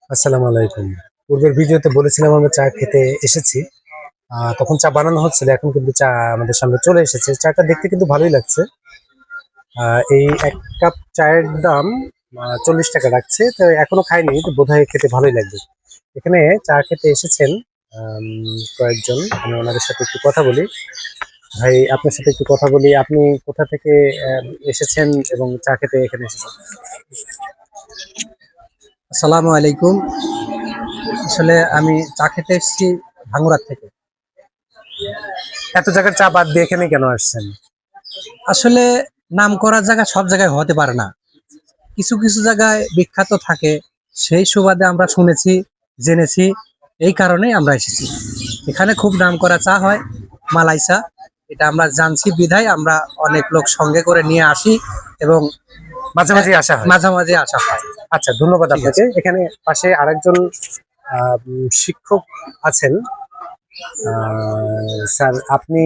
আসসালামু আলাইকুম। পূর্বের ভিডিওতে বলেছিলাম আমরা চা খেতে এসেছি। তখন চা বানানো হচ্ছিল। এখন কিন্তু চা আমাদের সামনে চলে এসেছে। চাটা দেখতে কিন্তু ভালোই লাগছে। এই ১ কাপ চায়ের দাম ৳৪০ রাখছে। তো এখনো খাইনি। তো বোধহয় খেতে ভালোই লাগবে। এখানে চা খেতে এসেছেন আম কয়েকজন। আমি ওনাদের সাথে একটু কথা বলি। ভাই আপনার সাথে একটু কথা বলি। আপনি কোথা থেকে এসেছেন এবং চা খেতে এখানে এসেছেন? আসসালামু আলাইকুম। আসলে আমি চা খেতে এসেছি ভাঙ্গুড়ার থেকে। এত জায়গার চা বাদ দিয়ে এখানে কেন আসছেন? আসলে নামকরা জায়গা সব জায়গায় হতে পারে না। কিছু, কিছু জায়গায় বিখ্যাত থাকে। সেই সুবাদে আমরা শুনেছি, জেনেছি। এই কারণেই আমরা এসেছি। এখানে খুব নামকরা চা হয়, মালাই চা। এটা আমরা জানছি বিধায় আমরা অনেক লোক সঙ্গে করে নিয়ে আসি এবং মাঝে, অ্যা মাঝেই আসা হয়। মাঝামাঝি আসা হয়। আচ্ছা, ধন্যবাদ ঠিক আছে। আপনাকে। এখানে পাশে আরেকজন শিক্ষক আছেন। আ স্যার আপনি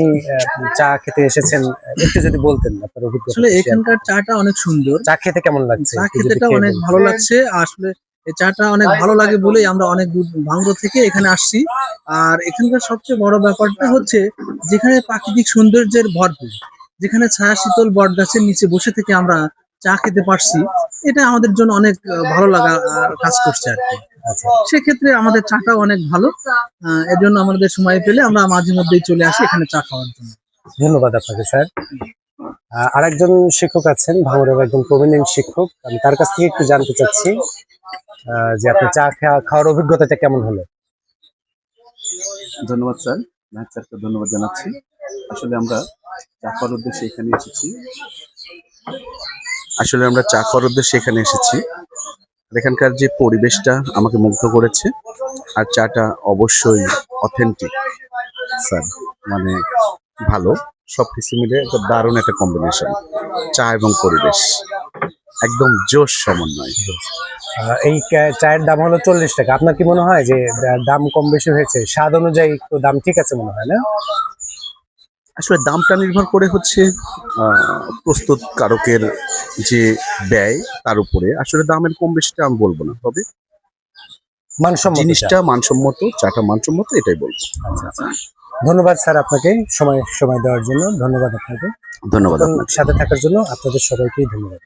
চা খেতে এসেছেন। একটু যদি বলতেন আপনার আসলে অভিজ্ঞতাটা শেয়ার এখানকার করতেন। চাটা অনেক সুন্দর। চা খেতে কেমন লাগছে? চা একটু যদি খেতেটা খেয়ে অনেক বলতেন। ভালো লাগছে। আসলে এই চাটা অনেক ভালো লাগে বলেই আমরা অনেক দূর ভাঙ্গুর থেকে এখানে আসছি। আর এখানকার সবচেয়ে বড় ব্যাপারটা হচ্ছে যেখানে প্রাকৃতিক সৌন্দর্যের ভরপুর, যেখানে ছায়া শীতল বটগাছের নিচে বসে থেকে আমরা চা খেতে পারছি, এটা আমাদের জন্য অনেক ভালো লাগা কাজ করছে আরকি। আচ্ছা, সেক্ষেত্রে আমাদের চাটাও অনেক ভালো। এজন্য আমাদের সময় পেলে আমরা মাঝে মধ্যেই চলে আসি এখানে চা খাওয়ার জন্য। ধন্যবাদ আপনাকে স্যার। আরেকজন শিক্ষক আছেন, ভাঙড়ের একজন প্রমিনেন্ট শিক্ষক। আমি তার কাছ থেকে একটু জানতে চাচ্ছি যে আপনার চা খাওয়ার অভিজ্ঞতাটা কেমন হলো? ধন্যবাদ স্যার। নাহিদ স্যারকে ধন্যবাদ জানাচ্ছি। আসলে আমরা চা খাওয়ার উদ্দেশ্যে এখানে এসেছি। আসলে আমরা চা খাওয়ার উদ্দেশ্যে এখানে এসেছি। এখানকার যে পরিবেশটা আমাকে মুগ্ধ করেছে। আর চাটা অবশ্যই অথেন্টিক স্যার। মানে ভালো। সবকিছু মিলে একটা দারুণ একটা কম্বিনেশন। চা এবং পরিবেশ। একদম জোশ সমন্বয়। এই চায়ের দাম হলো ৳৪০। আপনার কি মনে হয় যে দাম কম বেশি হয়েছে? স্বাদ অনুযায়ী একটু দাম ঠিক আছে মনে হয় না? আসলে দামটা নির্ভর করে হচ্ছে প্রস্তুতকারকের যে ব্যয় তার উপরে। আসলে দামের কম বেশিটা আমি বলব না। তবে মানসম্মত চা। জিনিসটা মানসম্মত, চাটা মানসম্মত এটাই বলব। আচ্ছা, আচ্ছা। ধন্যবাদ স্যার আপনাকে সময় দেওয়ার জন্য। ধন্যবাদ আপনাকে। ধন্যবাদ এতক্ষণ আপনাকে। সাথে থাকার জন্য আপনাদের সবাইকেই ধন্যবাদ।